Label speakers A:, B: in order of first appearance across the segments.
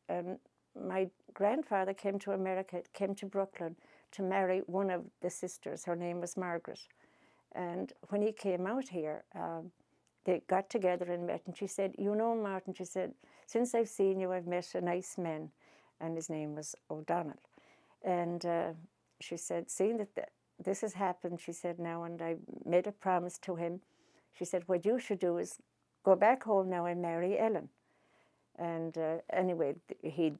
A: And my grandfather came to America, came to Brooklyn to marry one of the sisters. Her name was Margaret. And when he came out here, they got together and met. And she said, you know, Martin, she said, since I've seen you, I've met a nice man. And his name was O'Donnell. And she said, seeing that this has happened, she said, now, and I made a promise to him. She said, what you should do is go back home now and marry Ellen. And anyway,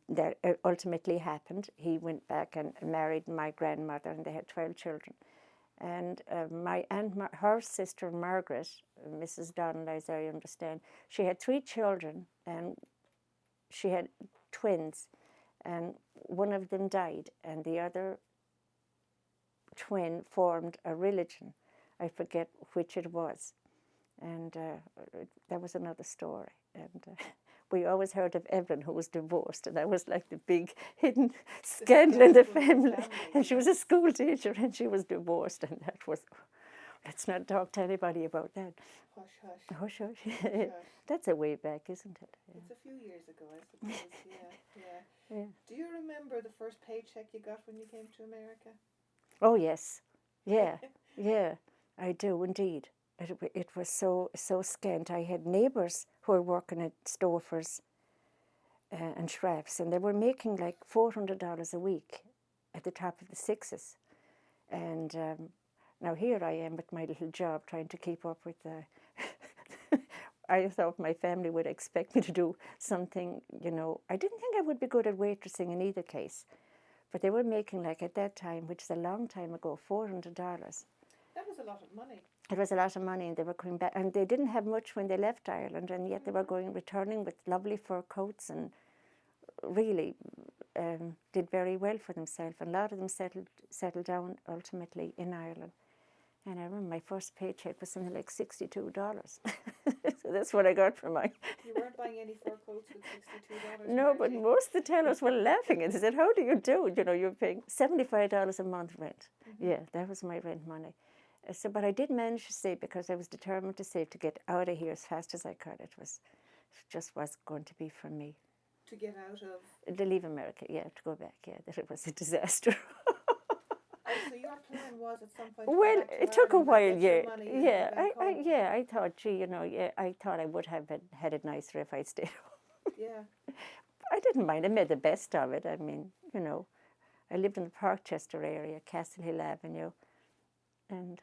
A: that ultimately happened. He went back and married my grandmother, and they had 12 children. And my aunt, her sister Margaret, Mrs. Donnell, as I understand, she had 3 children, and she had twins, and one of them died, and the other twin formed a religion. I forget which it was, and that was another story. And we always heard of Evelyn, who was divorced, and that was like the big hidden scandal in the family. And she was a school teacher, and she was divorced, and that was, let's not talk to anybody about that.
B: Hush, hush.
A: Hush, hush.
B: Hush, hush.
A: That's a way back, isn't it? Yeah.
B: It's a few years ago, I suppose. Yeah. Do you remember the first paycheck you got when you came to America?
A: Oh, yes. Yeah, yeah, I do indeed. It was so scant. I had neighbours who were working at Stofers and Schraff's, and they were making like $400 a week at the top of the sixes. And now here I am with my little job trying to keep up with the... I thought my family would expect me to do something, you know. I didn't think I would be good at waitressing in either case. But they were making, like at that time, which is a long time ago, $400.
B: That was a lot of money.
A: It was a lot of money, and they were coming back. And they didn't have much when they left Ireland, and yet they were returning with lovely fur coats and really did very well for themselves. And a lot of them settled down ultimately in Ireland. And I remember my first paycheck was something like $62. So that's what I got for my...
B: You weren't buying any fur coats with $62?
A: No, but most of the tellers were laughing and they said, how do you do? You know, you're paying $75 a month rent. Yeah, that was my rent money. So, but I did manage to save because I was determined to save to get out of here as fast as I could. It just was going to be for me.
B: To get out of?
A: To leave America, yeah, to go back, yeah, that it was a disaster.
B: So your plan was at some point.
A: Well, it took a while, yeah.
B: Yeah,
A: I thought, gee, you know, I thought I would have had it nicer if I'd stayed home.
B: Yeah.
A: I didn't mind. I made the best of it. I mean, you know, I lived in the Parkchester area, Castle Hill Avenue, and.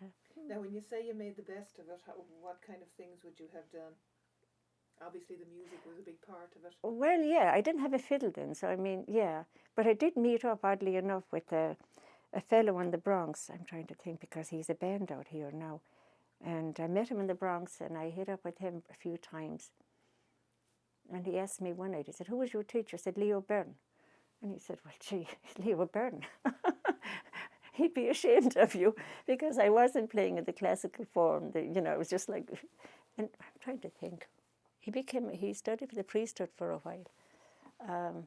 B: Now, when you say you made the best of it, what kind of things would you have done? Obviously, the music was a big part of it.
A: Well, yeah, I didn't have a fiddle then, so I mean, yeah, but I did meet up, oddly enough, with a fellow in the Bronx. I'm trying to think because he's a band out here now. And I met him in the Bronx and I hit up with him a few times. And he asked me one night, he said, who was your teacher? I said, Leo Byrne. And he said, well, gee, Leo Byrne. He'd be ashamed of you because I wasn't playing in the classical form. You know, it was just like, and I'm trying to think. He studied for the priesthood for a while. I'll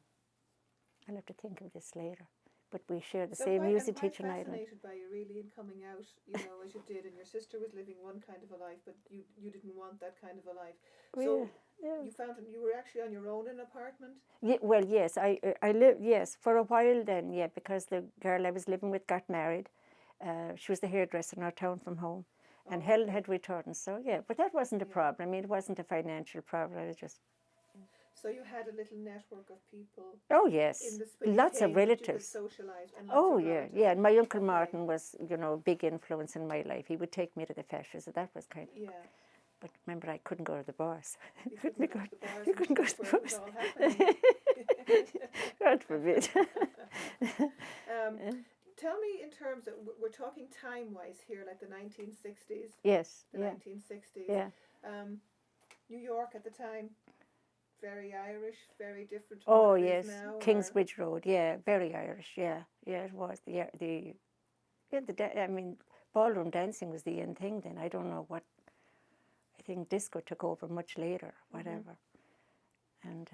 A: have to think of this later. But we shared the same music teacher in Ireland.
B: I'm fascinated by you really in coming out, you know, as you did, and your sister was living one kind of a life, but you didn't want that kind of a life. So you found you were actually on your own in an apartment? Yeah,
A: well, yes, I lived, yes, for a while then, yeah, because the girl I was living with got married. She was the hairdresser in our town from home, and Helen had returned, so yeah, but that wasn't a problem. I mean, it wasn't a financial problem, I was just...
B: So you had a little network of people.
A: Oh yes, lots of relatives.
B: Oh
A: yeah. And my Uncle Martin was, you know, a big influence in my life. He would take me to the fashions, so that was kind of.
B: Yeah.
A: But remember, I couldn't go to the bars.
B: You couldn't go to the bars.
A: You couldn't go to the bars. God forbid.
B: Tell me, in terms of, we're talking time-wise here, like the 1960s.
A: Yes.
B: The 1960s.
A: Yeah.
B: New York at the time. Very Irish, very different.
A: Oh yes, Kingsbridge Road. Yeah, very Irish. Yeah, it was I mean, ballroom dancing was the in thing then. I don't know what. I think disco took over much later. Whatever. And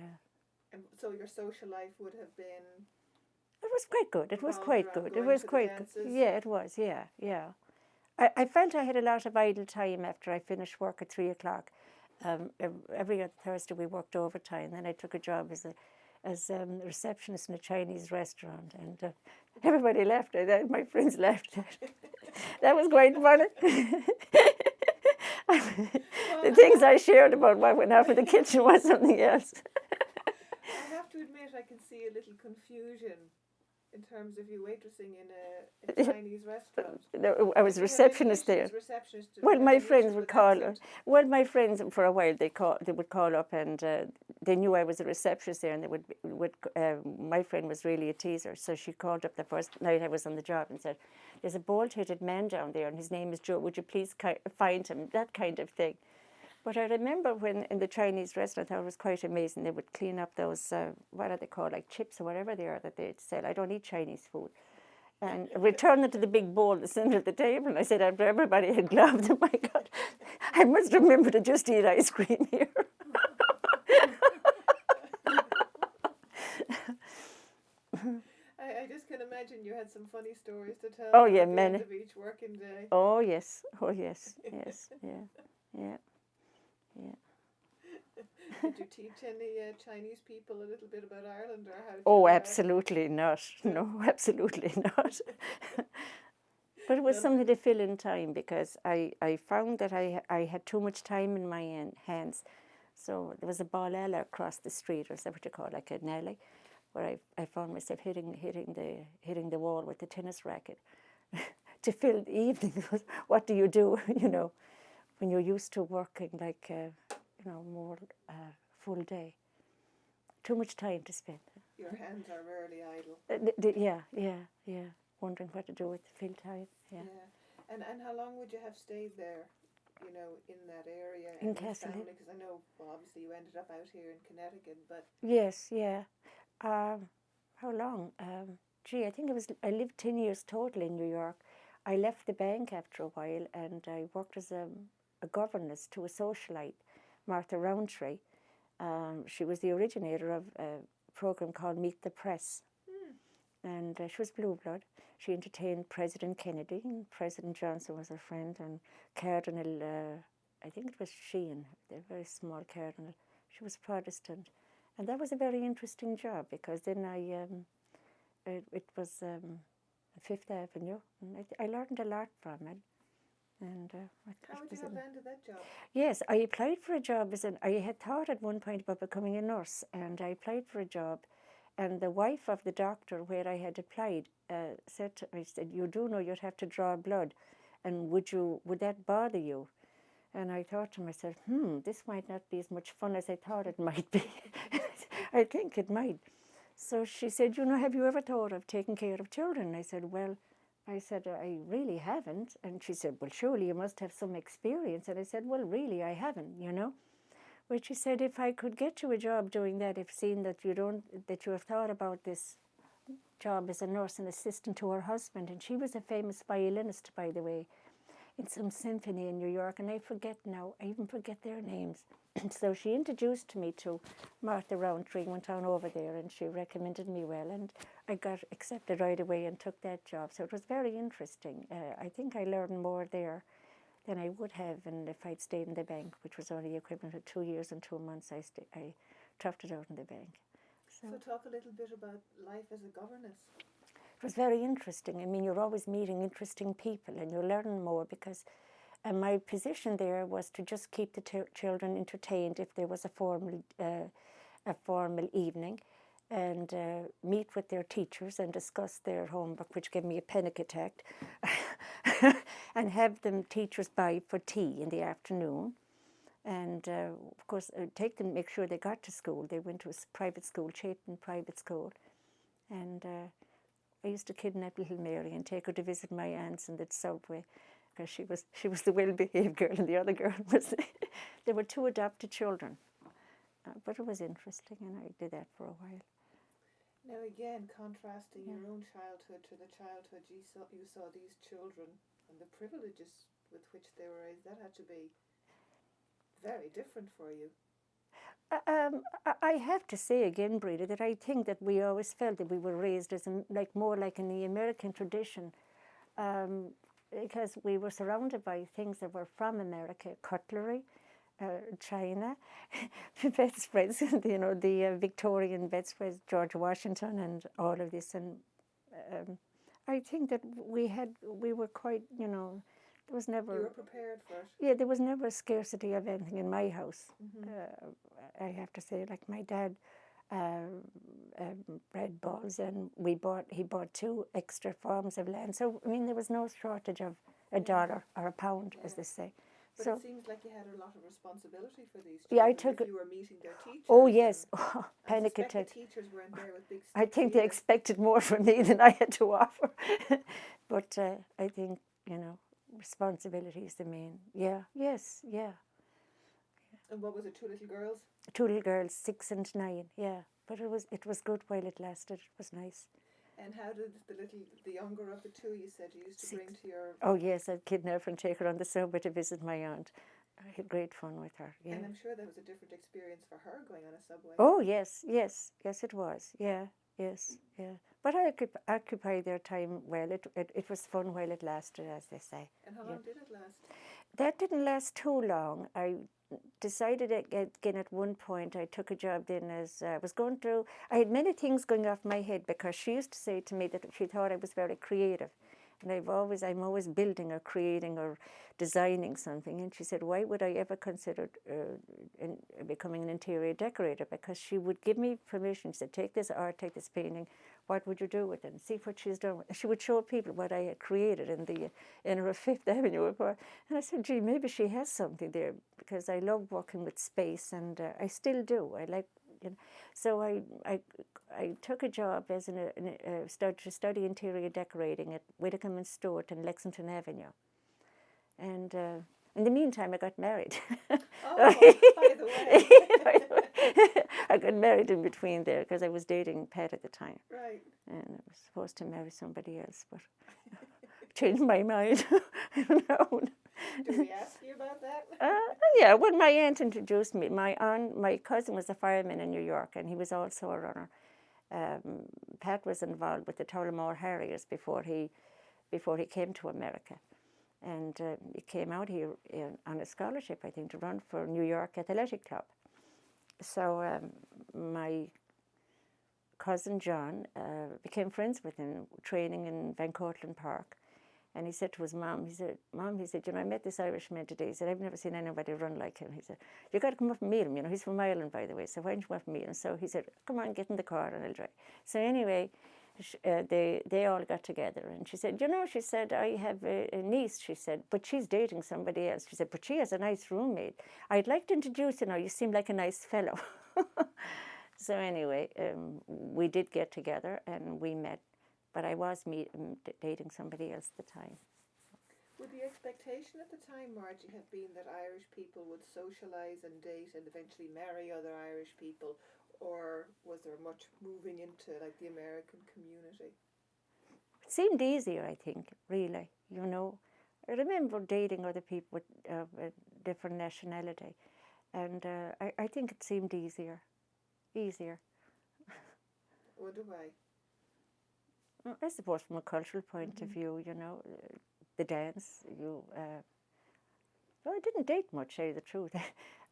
B: so your social life would have been.
A: It was quite good. It was quite good. It was quite good. Yeah, it was. Yeah. I felt I had a lot of idle time after I finished work at 3:00. Every other Thursday we worked overtime. Then I took a job as as a receptionist in a Chinese restaurant, and everybody laughed at that. My friends laughed at it. That was quite funny. The things I shared about what went out in the kitchen was something else.
B: I have to admit, I can see a little confusion in terms of you waitressing in a Chinese restaurant.
A: No, I was a receptionist there. Well, my friends would call. Well, my friends for a while they would call up, and they knew I was a receptionist there, and they would. My friend was really a teaser, so she called up the first night I was on the job and said, "There's a bald-headed man down there, and his name is Joe. Would you please find him?" That kind of thing. But I remember when in the Chinese restaurant, I thought it was quite amazing. They would clean up those, what are they called, like chips or whatever they are that they'd sell. I don't eat Chinese food. And return it to the big bowl at the centre of the table. And I said, after everybody had gloves, oh my God, I must remember to just eat ice cream here.
B: I just can imagine you had some funny stories to tell.
A: Oh, yeah,
B: at the
A: many.
B: end of each working day.
A: Oh, yes. Oh, yes. Yes. Yeah. Yeah. Yeah.
B: Did you teach any Chinese people a little bit about Ireland, or how?
A: Oh, absolutely not. No, absolutely not. But it was something to fill in time, because I found that I had too much time in my hands. So there was a ballella across the street, or is that what you call it, like an alley, where I found myself hitting the wall with the tennis racket to fill the evening. What do you do, when you're used to working like more full day? Too much time to spend.
B: Your hands are rarely idle.
A: Yeah. Wondering what to do with the fill time. Yeah.
B: And how long would you have stayed there, in that area?
A: In Castle.
B: Because I know, well, obviously you ended up out here in Connecticut, but...
A: Yes, yeah. How long? I think I lived 10 years total in New York. I left the bank after a while, and I worked as a governess to a socialite, Martha Roundtree. She was the originator of a program called Meet the Press. And she was blue blood. She entertained President Kennedy, and President Johnson was her friend, and Cardinal, I think it was Sheehan, the very small cardinal. She was Protestant. And that was a very interesting job, because then it was Fifth Avenue, and I learned a lot from it. And
B: how would you have landed that job?
A: Yes, I applied for a job I had thought at one point about becoming a nurse, and I applied for a job, and the wife of the doctor where I had applied said to me, "You do know you'd have to draw blood, and would that bother you?" And I thought to myself, this might not be as much fun as I thought it might be. I think it might. So she said, "Have you ever thought of taking care of children?" I said, I really haven't. And she said, "Well, surely you must have some experience." And I said, "Well, really, I haven't, But she said, "If I could get you a job doing that, if seeing that you have thought about this job as a nurse and assistant to her husband." And she was a famous violinist, by the way, in some symphony in New York, and I even forget their names. So she introduced me to Martha Roundtree, went on over there, and she recommended me well, and I got accepted right away and took that job. So it was very interesting. I think I learned more there than I would have, and if I'd stayed in the bank, which was only equivalent to 2 years and 2 months. I toughed it out in the bank.
B: So talk a little bit about life as a governess.
A: It was very interesting. I mean, you're always meeting interesting people, and you're learning more, because my position there was to just keep the children entertained if there was a formal evening, and meet with their teachers and discuss their homework, which gave me a panic attack, and have them teachers by for tea in the afternoon. And of course, take them, make sure they got to school. They went to a private school, Chapin Private School, and I used to kidnap little Mary and take her to visit my aunts in the subway, because she was the well-behaved girl, and the other girl was. There were 2 adopted children, but it was interesting, and I did that for a while.
B: Now again, contrasting your own childhood to the childhood you saw these children and the privileges with which they were raised, that had to be very different for you.
A: I have to say again, Breda, that I think that we always felt that we were raised as more like in the American tradition, because we were surrounded by things that were from America, cutlery, china, bedspreads, the Victorian bedspreads, George Washington, and all of this. And I think that we were quite, there was never.
B: You were prepared for it.
A: Yeah, there was never a scarcity of anything in my house.
B: Mm-hmm.
A: I have to say, like my dad bred bulls, and he bought 2 extra farms of land. So I mean, there was no shortage of a dollar or a pound, as they say.
B: But
A: so
B: it seems like you had a lot of responsibility for these children.
A: Yeah, I took
B: if you were meeting their teachers.
A: Oh yes,
B: I
A: panic
B: suspect
A: attack.
B: the teachers weren't there with big sticks
A: I think they
B: either.
A: expected more from me than I had to offer. But I think, responsibility is the main. Yeah, yes, yeah.
B: And what was it, 2 little girls?
A: 2 little girls, 6 and 9. Yeah, but it was good while it lasted. It was nice.
B: And how did the younger of the 2 you said you used to
A: 6.
B: bring to your...
A: Oh yes, I'd kidnap her and take her on the subway to visit my aunt. I had great fun with her. Yeah.
B: And I'm sure that was a different experience for her going on a subway.
A: Oh yes, it was. Yeah, yes, yeah. But I occupied their time well. It was fun while it lasted, as they say.
B: And how long did it last?
A: That didn't last too long. I decided again at one point. I took a job then as I was going through. I had many things going off my head because she used to say to me that she thought I was very creative, and I'm always building or creating or designing something. And she said, why would I ever consider becoming an interior decorator? Because she would give me permission. She said, take this art, take this painting. What would you do with it? And see what she's done. She would show people what I had created in her Fifth Avenue apartment. And I said, gee, maybe she has something there, because I love working with space, and I still do. I like, So I took a job as to study interior decorating at Whitcomb and Stewart in Lexington Avenue. And in the meantime, I got married.
B: Oh, by the way.
A: I got married in between there because I was dating Pat at the time.
B: Right.
A: And I was supposed to marry somebody else, but changed my mind. I don't know.
B: Did we ask you about that?
A: Yeah, well, my aunt introduced me. My cousin was a fireman in New York, and he was also a runner. Pat was involved with the Tullamore Harriers before he came to America. And he came out here on a scholarship, I think, to run for New York Athletic Club. So my cousin John became friends with him, training in Van Cortlandt Park. And he said to his mom, Mom, I met this Irishman today. He said, I've never seen anybody run like him. He said, you got to come up and meet him. He's from Ireland, by the way. So why don't you come up and meet him? So he said, come on, get in the car and I'll drive. So anyway, they all got together, and she said, she said, I have a niece, she said, but she's dating somebody else. She said, but she has a nice roommate. I'd like to introduce you. You seem like a nice fellow. So anyway, we did get together and we met, but I was dating somebody else at the time.
B: Would the expectation at the time, Margie, have been that Irish people would socialise and date and eventually marry other Irish people? Or was there much moving into like the American community?
A: It seemed easier, I think, really. I remember dating other people with a different nationality, and I think it seemed easier.
B: What do I?
A: I suppose from a cultural point of view, the dance. Well, I didn't date much, to tell you the truth.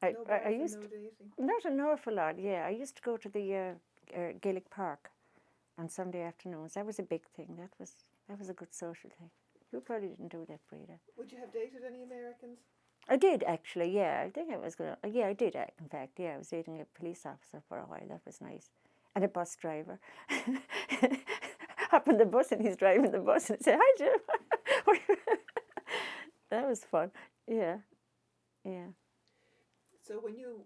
A: I used
B: no dating.
A: Not an awful lot. Yeah, I used to go to the Gaelic Park on Sunday afternoons. That was a big thing. That was a good social thing. You probably didn't do that, Breda.
B: Would you have dated any Americans?
A: I did, actually. Yeah, I think I was gonna. Yeah, I did. In fact, yeah, I was dating a police officer for a while. That was nice, and a bus driver. Hop on the bus, and he's driving the bus, and I say, "Hi, Jim." That was fun. Yeah.
B: So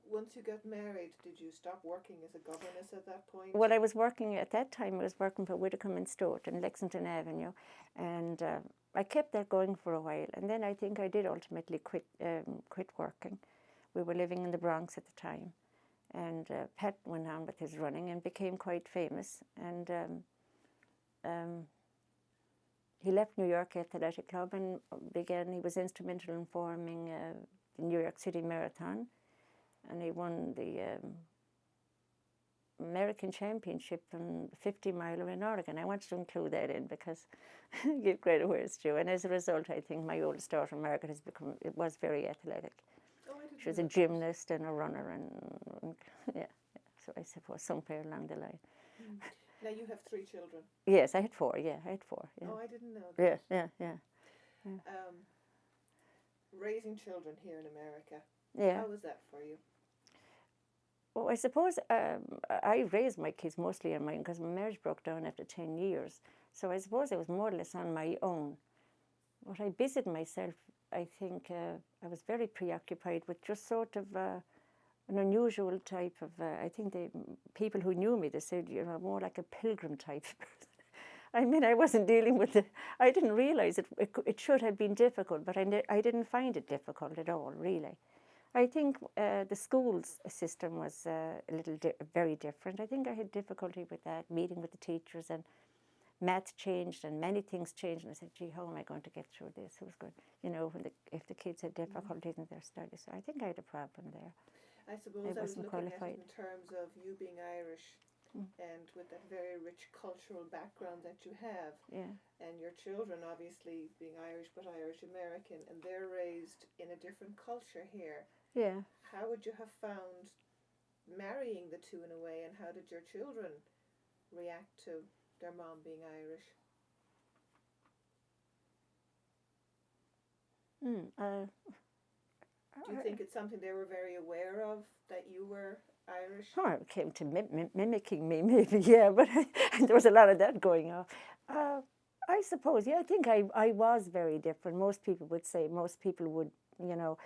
B: once you got married, did you stop working as a governess at that point?
A: Well, I was working at that time. I was working for Whitcomb and Stewart in Lexington Avenue, and I kept that going for a while. And then I think I did ultimately quit working. We were living in the Bronx at the time, and Pat went on with his running and became quite famous. And he left New York Athletic Club and he was instrumental in forming the New York City Marathon, and he won the American Championship in 50 miler in Oregon. I wanted to include that in because give credit where it's due. And as a result, I think my oldest daughter, Margaret, was very athletic.
B: Oh, I
A: She was a gymnast and a runner, and yeah. So I suppose somewhere along the line.
B: Mm. Now you have 3 children.
A: Yes, I had 4. Yeah, I had 4. Yeah.
B: Oh, I didn't know
A: Yeah,
B: that.
A: yeah.
B: Raising children here in America.
A: Yeah.
B: How was that for you?
A: Well, I suppose I raised my kids mostly on my own because my marriage broke down after 10 years. So I suppose I was more or less on my own. But I busied myself, I think I was very preoccupied with just sort of an unusual type of, I think the people who knew me, they said, you know, more like a pilgrim type person. I mean, I wasn't dealing with it. I didn't realize it should have been difficult, but I didn't find it difficult at all, really. I think the school's system was very different. I think I had difficulty with that, meeting with the teachers, and math changed and many things changed. And I said, gee, how am I going to get through this? It was good, you know, if the kids had difficulties in their studies. So I think I had a problem there.
B: I suppose I was looking at it in terms of you being Irish and with that very rich cultural background that you have, and your children obviously being Irish but Irish American, and they're raised in a different culture here.
A: Yeah.
B: How would you have found marrying the two in a way, and how did your children react to their mom being Irish? Do you think it's something they were very aware of, that you were Irish?
A: Oh, it came to mimicking me, maybe, yeah, but there was a lot of that going on. I suppose, yeah, I think I was very different. Most people would say, most people would, you know,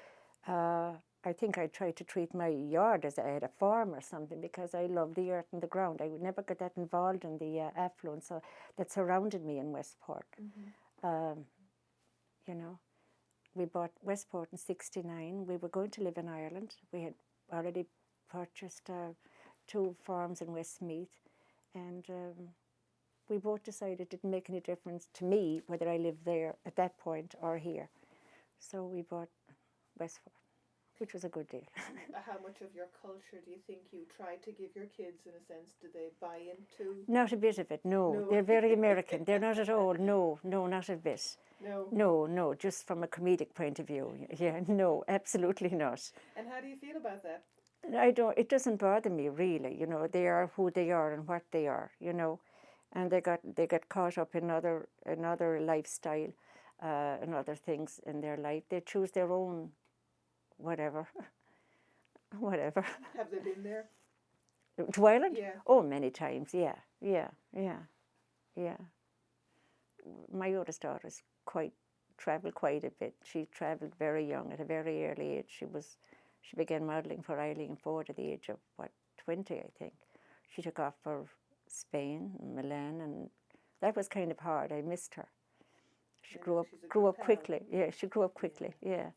A: I think I tried to treat my yard as I had a farm or something, because I loved the earth and the ground. I would never get that involved in the affluence that surrounded me in Westport. You know, we bought Westport in '69. We were going to live in Ireland. We had already purchased 2 farms in Westmeath, and we both decided it didn't make any difference to me whether I lived there at that point or here. So we bought Westport, which was a good deal.
B: How much of your culture do you think you tried to give your kids, in a sense? Did they buy into?
A: Not a bit of it, no. They're very American. They're not at all, no, not a bit. No, just from a comedic point of view. Yeah, no, absolutely not.
B: And how do you feel about that?
A: It doesn't bother me, really. You know, they are who they are and what they are, you know. And they got caught up in another lifestyle and other things in their life. They choose their own whatever.
B: Have they been there?
A: To Ireland?
B: Yeah.
A: Oh, many times, yeah. My oldest daughter's travelled quite a bit. She travelled very young, at a very early age. She began modelling for Eileen Ford at the age of, 20, I think. She took off for Spain, Milan, and that was kind of hard. I missed her. She grew up quickly. Yeah, she grew up quickly, yeah.